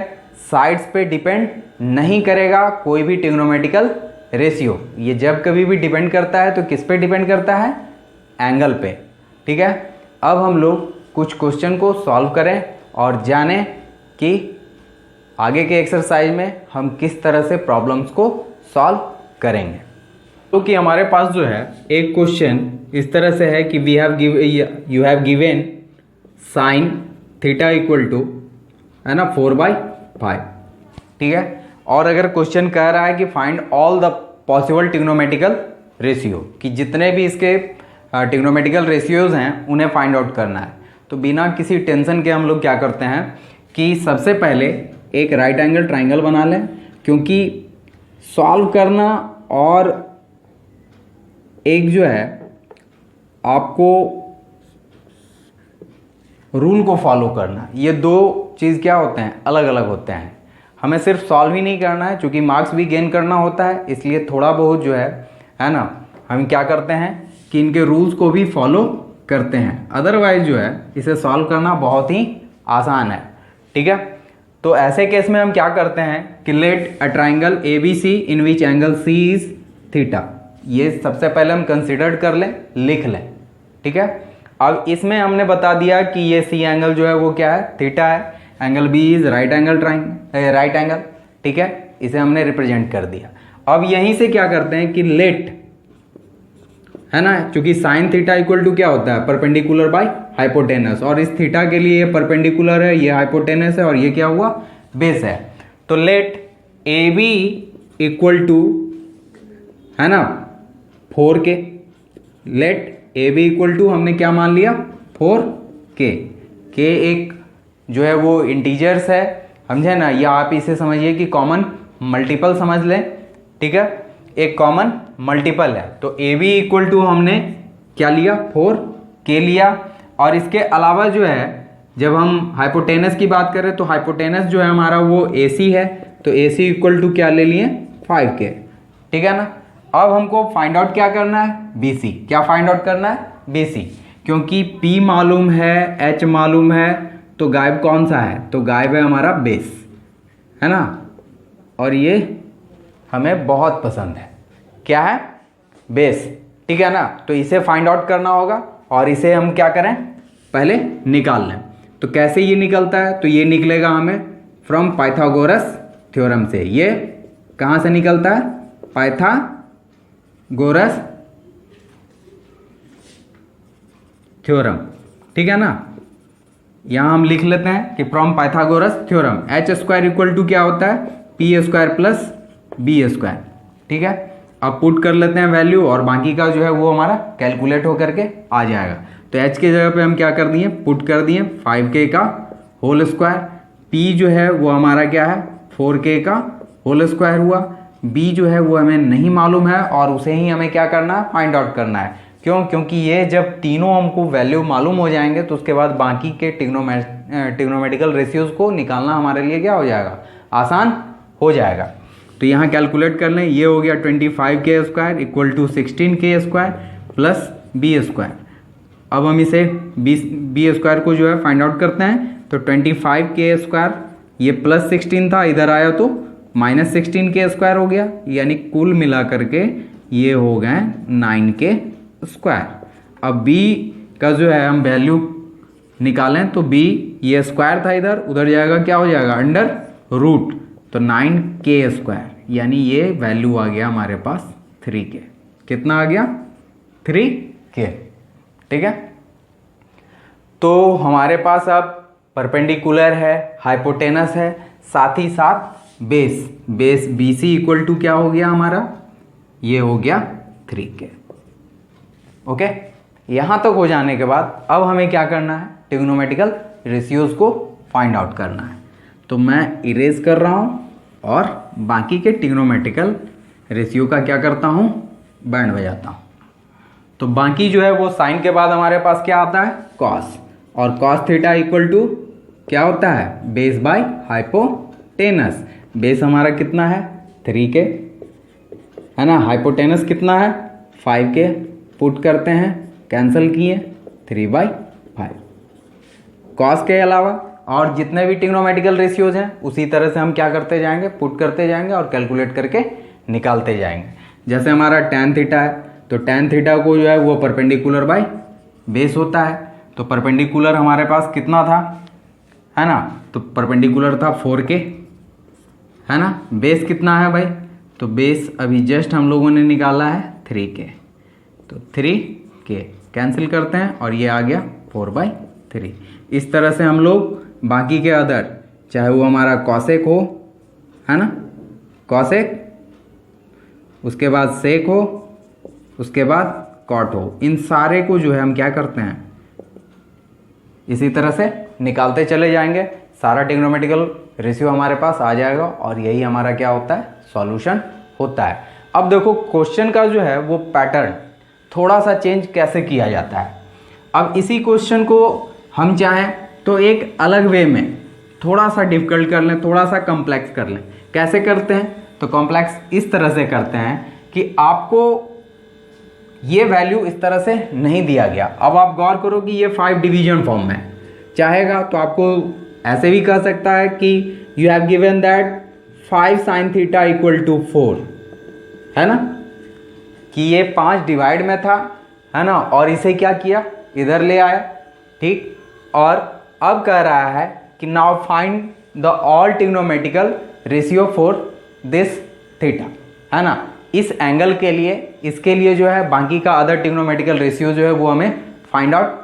साइड्स पे डिपेंड नहीं करेगा कोई भी ट्रिग्नोमेट्रिकल रेशियो। ये जब कभी भी डिपेंड करता है तो किस पे डिपेंड करता है, एंगल पे। ठीक है। अब हम लोग कुछ क्वेश्चन को सॉल्व करें और जानें कि आगे के एक्सरसाइज में हम किस तरह से प्रॉब्लम्स को सॉल्व करेंगे। तो कि हमारे पास जो है एक क्वेश्चन इस तरह से है कि you have given sine theta equal to, है ना, 4/5, ठीक है। और अगर क्वेश्चन कह रहा है कि find all the possible trigonometrical ratio, कि जितने भी इसके ट्रिग्नोमेट्रिकल रेशियोज हैं उन्हें फाइंड आउट करना है। तो बिना किसी टेंशन के हम लोग क्या करते हैं कि सबसे पहले एक राइट एंगल ट्राइंगल बना लें, क्योंकि सॉल्व करना और एक जो है आपको रूल को फॉलो करना, ये दो चीज़ क्या होते हैं, अलग अलग होते हैं। हमें सिर्फ सॉल्व ही नहीं करना है, क्योंकि मार्क्स भी गेन करना होता है, इसलिए थोड़ा बहुत जो है ना, हम क्या करते हैं कि इनके रूल्स को भी फॉलो करते हैं। अदरवाइज जो है इसे सॉल्व करना बहुत ही आसान है, ठीक है। तो ऐसे केस में हम क्या करते हैं कि let a triangle A B C in which angle C is theta, ये सबसे पहले हम कंसिडर कर लें, लिख लें, ठीक है। अब इसमें हमने बता दिया कि ये सी एंगल जो है वो क्या है, थीटा है। Angle B is right angle, ठीक है, इसे हमने रिप्रेजेंट कर दिया। अब यहीं से क्या करते हैं कि लेट, है ना, क्योंकि साइन थीटा इक्वल टू क्या होता है, परपेंडिकुलर बाय हाइपोटेनस, और इस थीटा के लिए ये परपेंडिकुलर है, ये हाइपोटेनस है, और ये क्या हुआ, बेस है। तो let A B equal to, है ना, 4k, let A B equal to हमने क्या मान लिया, 4k, के एक जो है वो इंटीजर्स है, समझे ना, या आप इसे समझिए कि कॉमन मल्टीपल समझ लें, ठीक है, एक कॉमन मल्टीपल है। तो ए बी इक्वल टू हमने क्या लिया, 4k लिया। और इसके अलावा जो है जब हम हाइपोटेनस की बात करें तो हाइपोटेनस जो है हमारा वो ए सी है, तो ए सी इक्वल टू क्या ले लिए, 5k, ठीक है ना। अब हमको फाइंड आउट क्या करना है, बी सी, क्या फाइंड आउट करना है, बी सी, क्योंकि P मालूम है, H मालूम है, तो गायब कौन सा है, तो गायब है हमारा बेस, है ना। और ये हमें बहुत पसंद है, क्या है, बेस, ठीक है ना। तो इसे फाइंड आउट करना होगा और इसे हम क्या करें, पहले निकाल लें। तो कैसे ये निकलता है, तो ये निकलेगा हमें फ्रॉम पाइथागोरस थ्योरम से। ये कहाँ से निकलता है, पाइथागोरस थ्योरम, ठीक है ना। यहाँ हम लिख लेते हैं कि from Pythagoras theorem H square equal to क्या होता है, P square plus B square, ठीक है। अब पुट कर लेते हैं वैल्यू, और बाकी का जो है वो हमारा कैलकुलेट होकर के आ जाएगा। तो h की जगह पे हम क्या कर दिए, पुट कर दिए 5k का होल स्क्वायर, p जो है वो हमारा क्या है, 4k का होल स्क्वायर हुआ, b जो है वो हमें नहीं मालूम है और उसे ही हमें क्या करना है, फाइंड आउट करना है। क्यों, क्योंकि ये जब तीनों हमको वैल्यू मालूम हो जाएंगे तो उसके बाद बाकी के ट्रिग्नोमेट्रिकल रेशियोज को निकालना हमारे लिए क्या हो जाएगा, आसान हो जाएगा। तो यहाँ कैलकुलेट कर लें, ये हो गया 25k square equal to 16k square plus B square. अब हम इसे बी स्क्वायर को जो है फाइंड आउट करते हैं। तो 25k स्क्वायर, ये प्लस 16 था, इधर आया तो माइनस 16k स्क्वायर हो गया, यानी कुल मिला करके ये हो गए 9k स्क्वायर। अब b का जो है हम वैल्यू निकालें तो b, ये स्क्वायर था इधर, उधर जाएगा क्या हो जाएगा, अंडर रूट, तो 9k स्क्वायर, यानी ये वैल्यू आ गया हमारे पास 3k। कितना आ गया, 3k, ठीक है। तो हमारे पास अब परपेंडिकुलर है, हाइपोटेनस है, साथ ही साथ base B C equal to क्या हो गया हमारा, ये हो गया 3k, ओके। यहाँ तक हो जाने के बाद अब हमें क्या करना है, ट्रिग्नोमेट्रिकल रेशियोज को फाइंड आउट करना है। तो मैं इरेज कर रहा हूँ और बाकी के ट्रिग्नोमेट्रिकल रेशियो का क्या करता हूँ, बैंड बजाता हूँ। तो बाकी जो है वो साइन के बाद हमारे पास क्या आता है, कॉस, और कॉस थीटा इक्वल टू क्या होता है, बेस बाय हाइपोटेनस। बेस हमारा कितना है, 3k, है ना, हाइपोटेनस कितना है, 5k, पुट करते हैं, कैंसिल किए, 3/5। कॉस के अलावा और जितने भी ट्रिग्नोमेट्रिकल रेशियोज हैं उसी तरह से हम क्या करते जाएंगे, पुट करते जाएंगे और कैलकुलेट करके निकालते जाएंगे। जैसे हमारा tan थीटा है, तो tan थीटा को जो है वो परपेंडिकुलर बाय बेस होता है। तो परपेंडिकुलर हमारे पास कितना था, है ना, तो परपेंडिकुलर था 4k, है ना। बेस कितना है भाई, तो बेस अभी जस्ट हम लोगों ने निकाला है 3k, तो 3k कैंसिल करते हैं और ये आ गया 4/3। इस तरह से हम लोग बाकी के अदर, चाहे वो हमारा कॉसेक हो, है ना, कॉसेक, उसके बाद सेक हो, उसके बाद कॉट हो, इन सारे को जो है हम क्या करते हैं, इसी तरह से निकालते चले जाएंगे। सारा ट्रिग्नोमेट्रिकल रेशियो हमारे पास आ जाएगा और यही हमारा क्या होता है, सॉल्यूशन होता है। अब देखो क्वेश्चन का जो है वो पैटर्न थोड़ा सा चेंज कैसे किया जाता है। अब इसी क्वेश्चन को हम चाहें तो एक अलग वे में थोड़ा सा डिफिकल्ट कर लें, थोड़ा सा कॉम्प्लेक्स कर लें। कैसे करते हैं, तो कॉम्प्लेक्स इस तरह से करते हैं कि आपको ये वैल्यू इस तरह से नहीं दिया गया। अब आप गौर करो कि ये 5 डिवीजन फॉर्म में चाहेगा तो आपको ऐसे भी कह सकता है कि you have given that 5 sin theta equal to 4, है ना, कि ये 5 डिवाइड में था, है ना, और इसे क्या किया, इधर ले आया, ठीक। और अब कह रहा है कि now find the all trigonometrical ratio for this theta, है ना। इस एंगल के लिए, इसके लिए जो है बाकी का अदर ट्रिग्नोमेट्रिकल रेशियो जो है वो हमें फाइंड आउट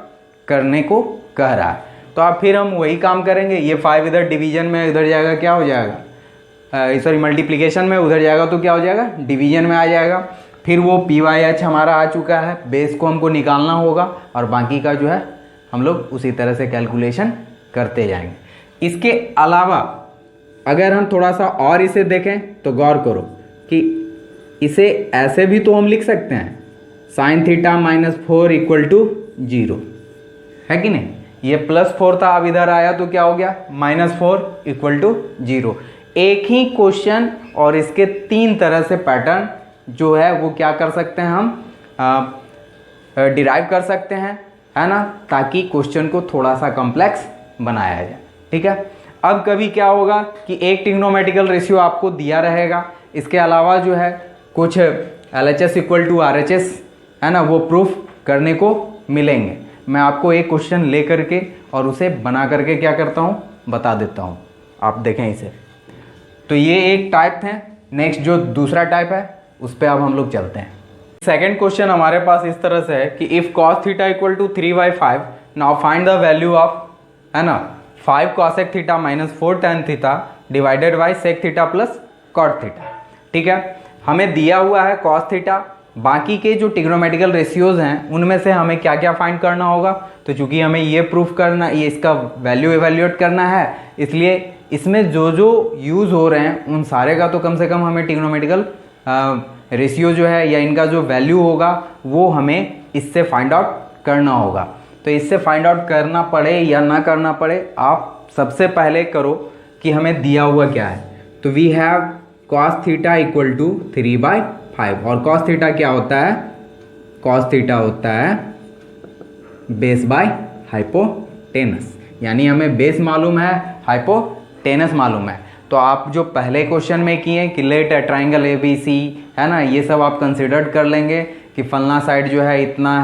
करने को कह रहा है। तो अब फिर हम वही काम करेंगे। ये 5 इधर डिवीजन में इधर जाएगा, क्या हो जाएगा, सॉरी मल्टीप्लिकेशन में उधर जाएगा तो क्या हो जाएगा, डिवीजन में आ जाएगा। फिर वो PYH हमारा आ चुका है, बेस को हमको निकालना होगा और बाकी का जो है हम लोग उसी तरह से कैलकुलेशन करते जाएंगे। इसके अलावा अगर हम थोड़ा सा और इसे देखें तो गौर करो कि इसे ऐसे भी तो हम लिख सकते हैं, sin थीटा -4 इक्वल टू 0, है कि नहीं। ये +4 था, अब इधर आया तो क्या हो गया, -4 इक्वल टू 0। एक ही क्वेश्चन और इसके 3 तरह से पैटर्न जो है वो क्या कर सकते हैं, हम डिराइव कर सकते हैं, है ना, ताकि क्वेश्चन को थोड़ा सा कॉम्प्लेक्स बनाया जाए, ठीक है। अब कभी क्या होगा कि एक ट्रिग्नोमेट्रिकल रेशियो आपको दिया रहेगा, इसके अलावा जो है कुछ LHS इक्वल टू RHS, है ना, वो प्रूफ करने को मिलेंगे। मैं आपको एक क्वेश्चन ले करके और उसे बना करके क्या करता हूँ, बता देता हूँ, आप देखें इसे। तो ये एक टाइप है। नेक्स्ट जो दूसरा टाइप है उस पर अब हम लोग चलते हैं। सेकेंड क्वेश्चन हमारे पास इस तरह से है कि if cos theta equal to 3/5, now find the value of, है ना, 5 cosec theta -4 tan theta divided by sec theta plus cot theta, ठीक है। हमें दिया हुआ है cos थीटा, बाकी के जो ट्रिग्नोमेट्रिकल रेशियोज हैं उनमें से हमें क्या क्या फाइंड करना होगा। तो चूंकि हमें ये प्रूफ करना, ये इसका वैल्यू एवेल्यूएट करना है, इसलिए इसमें जो जो यूज़ हो रहे हैं उन सारे का तो कम से कम हमें ट्रिग्नोमेट्रिकल रेशियो जो है या इनका जो वैल्यू होगा वो हमें इससे फाइंड आउट करना होगा। तो इससे फाइंड आउट करना पड़े या ना करना पड़े, आप सबसे पहले करो कि हमें दिया हुआ क्या है। तो we have cos theta equal to 3/5 और cos थीटा क्या होता है, cos थीटा होता है बेस बाय हाइपोटेनस, यानी हमें बेस मालूम है, हाइपोटेनस मालूम है। तो आप जो पहले क्वेश्चन में किए कि लेट है ट्राइंगल ABC, है ना, ये सब आप कंसिडर कर लेंगे कि फलना साइड जो है इतना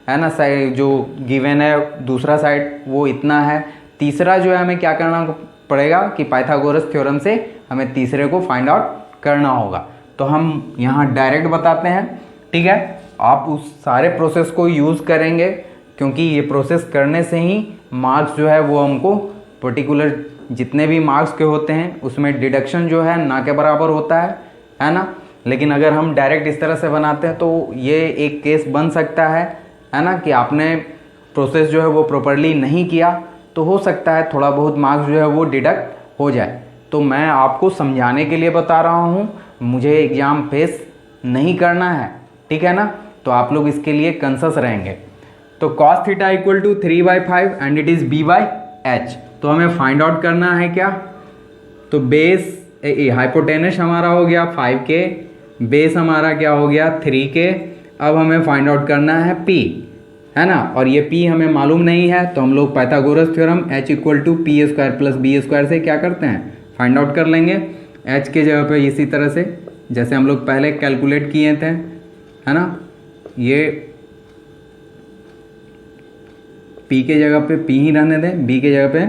है ना, साइड जो गिवन है दूसरा साइड वो इतना है। तीसरा जो है हमें क्या करना पड़ेगा कि पाइथागोरस थ्योरम से हमें तीसरे को फाइंड आउट करना होगा। तो हम यहाँ डायरेक्ट बताते हैं, ठीक है। आप उस सारे प्रोसेस को यूज़ करेंगे क्योंकि ये प्रोसेस करने से ही मार्क्स जो है वो हमको पर्टिकुलर जितने भी मार्क्स के होते हैं उसमें डिडक्शन जो है ना के बराबर होता है ना। लेकिन अगर हम डायरेक्ट इस तरह से बनाते हैं तो ये एक केस बन सकता है ना, कि आपने प्रोसेस जो है वो प्रॉपरली नहीं किया, तो हो सकता है थोड़ा बहुत मार्क्स जो है वो डिडक्ट हो जाए। तो मैं आपको समझाने के लिए बता रहा हूँ, मुझे एग्ज़ाम फेस नहीं करना है, ठीक है ना। तो आप लोग इसके लिए कंसस रहेंगे। तो cos theta equal to 3/5 and it is B/H। तो हमें फाइंड आउट करना है क्या, तो बेस हाइपोटेनस हमारा हो गया 5K, बेस हमारा क्या हो गया 3K। अब हमें फाइंड आउट करना है P, है ना, और ये P हमें मालूम नहीं है तो हम लोग Pythagoras theorem H equal to P² plus B² से क्या करते हैं, फाइंड आउट कर लेंगे। H के जगह पे इसी तरह से जैसे हम लोग पहले कैलकुलेट किए थे, है ना, ये P के जगह पे P ही रहने दें, B के जगह पे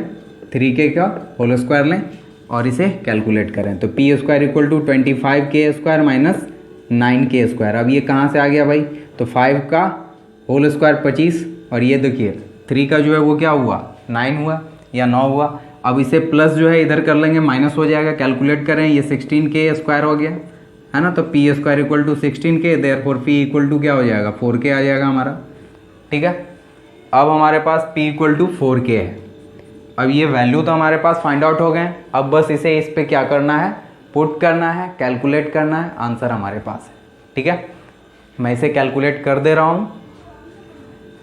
3K का होल स्क्वायर लें, और इसे कैलकुलेट करें। तो P square equal to 25k square minus 9k square. अब ये कहाँ से आ गया भाई, तो 5 का होल स्क्वायर 25 और ये देखिए 3 का जो है वो क्या हुआ 9 हुआ या 9 हुआ। अब इसे प्लस जो है इधर कर लेंगे, माइनस हो जाएगा, कैलकुलेट करें, ये 16k स्क्वायर हो गया है ना। तो P square equal to 16k, therefore P equal to क्या हो जाएगा 4k आ जाएगा हमारा। ठीक है, अब हमारे पास p इक्वल टू 4k है। अब ये वैल्यू तो हमारे पास फाइंड आउट हो गए। अब बस इसे इस पे क्या करना है, पुट करना है, कैलकुलेट करना है, आंसर हमारे पास है। ठीक है, मैं इसे कैलकुलेट कर दे रहा हूँ।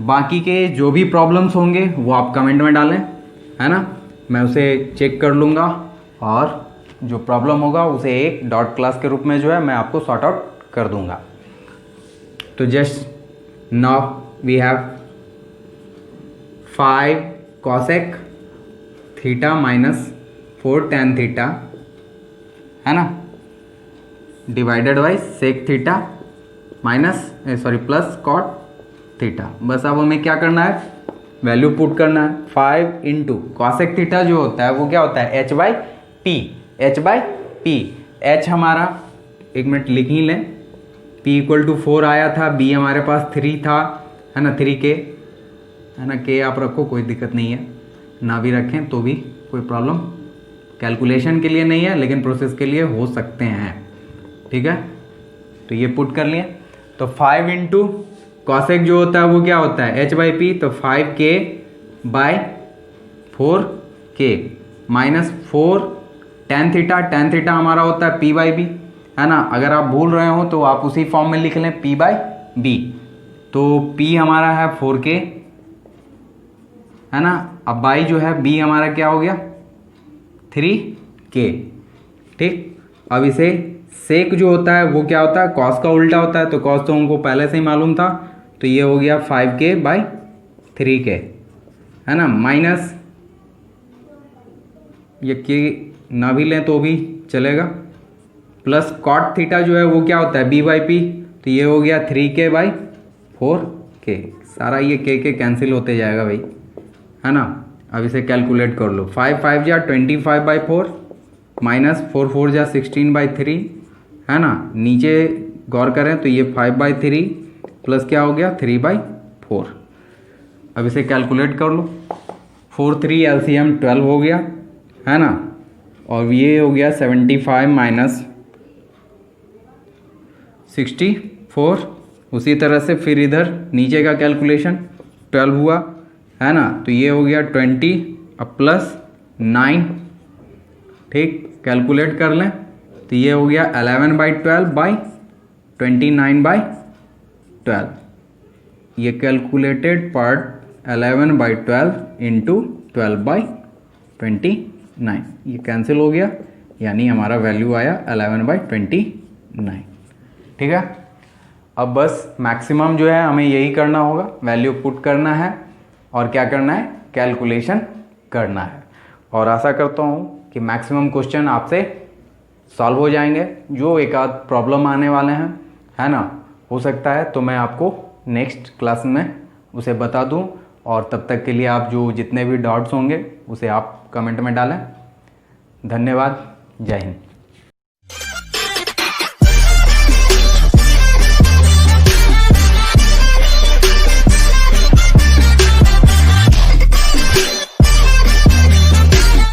बाकी के जो भी प्रॉब्लम्स होंगे वो आप कमेंट में डालें, है ना, मैं उसे चेक कर लूँगा और जो प्रॉब्लम होगा उसे एक डॉट क्लास के रूप में जो है मैं आपको सॉर्ट आउट कर दूँगा। तो just now we have 5 cosec theta minus 4 tan theta, है ना, divided by sec theta minus plus cot theta. बस अब हमें क्या करना है, वैल्यू पुट करना है। 5 इंटू कॉसेक थीटा जो होता है वो क्या होता है h by P, h by P. h हमारा एक मिनट लिख ही लें, p इक्वल टू 4 आया था, b हमारे पास 3 था, है ना, 3k, है ना, k आप रखो कोई दिक्कत नहीं है, ना भी रखें तो भी कोई प्रॉब्लम, कैलकुलेशन के लिए नहीं है लेकिन प्रोसेस के लिए हो सकते हैं। ठीक है, तो ये पुट कर लिए। तो 5 इंटू कॉसेक जो होता है वो क्या होता है h बाई पी, तो 5k by 4k minus 4 tan theta, tan theta हमारा होता है p बाई बी, है ना। अगर आप भूल रहे हो तो आप उसी फॉर्म में लिख लें p बाई बी। तो p हमारा है 4k, है ना, अब बाई जो है b हमारा क्या हो गया 3k। ठीक, अब इसे सेक जो होता है वो क्या होता है कॉस का उल्टा होता है, तो कॉस तो हमको पहले से ही मालूम था, तो ये हो गया 5k बाई 3k, है ना, माइनस ये के ना भी लें तो भी चलेगा, प्लस कॉट थीटा जो है वो क्या होता है b बाई पी, तो ये हो गया 3k बाई 4k। सारा ये k कैंसिल होते जाएगा भाई, है ना। अब इसे कैलकुलेट कर लो, 5 5 जा 25 बाई 4 माइनस 4 4 जा 16 बाई 3, है ना, नीचे गौर करें तो ये 5 बाई 3 प्लस क्या हो गया 3 बाई 4। अब इसे कैलकुलेट कर लो, 4 3 एलसीएम 12 हो गया, है ना, और ये हो गया 75 माइनस 64। उसी तरह से फिर इधर नीचे का कैलकुलेशन 12 हुआ, है ना, तो ये हो गया 20 अब प्लस 9। ठीक, कैलकुलेट कर लें तो ये हो गया 11 बाई 12 बाई 29 बाई 12। ये calculated part 11 by 12 into 12 by 29, ये कैंसिल हो गया, यानी हमारा वैल्यू आया 11 बाई 29। ठीक है, अब बस मैक्सिमम जो है हमें यही करना होगा, वैल्यू पुट करना है और क्या करना है कैलकुलेशन करना है। और आशा करता हूँ कि मैक्सिमम क्वेश्चन आपसे सॉल्व हो जाएंगे। जो एक आध प्रॉब्लम आने वाले हैं, है ना, हो सकता है तो मैं आपको नेक्स्ट क्लास में उसे बता दूं, और तब तक के लिए आप जो जितने भी डाउट्स होंगे उसे आप कमेंट में डालें। धन्यवाद, जय हिंद।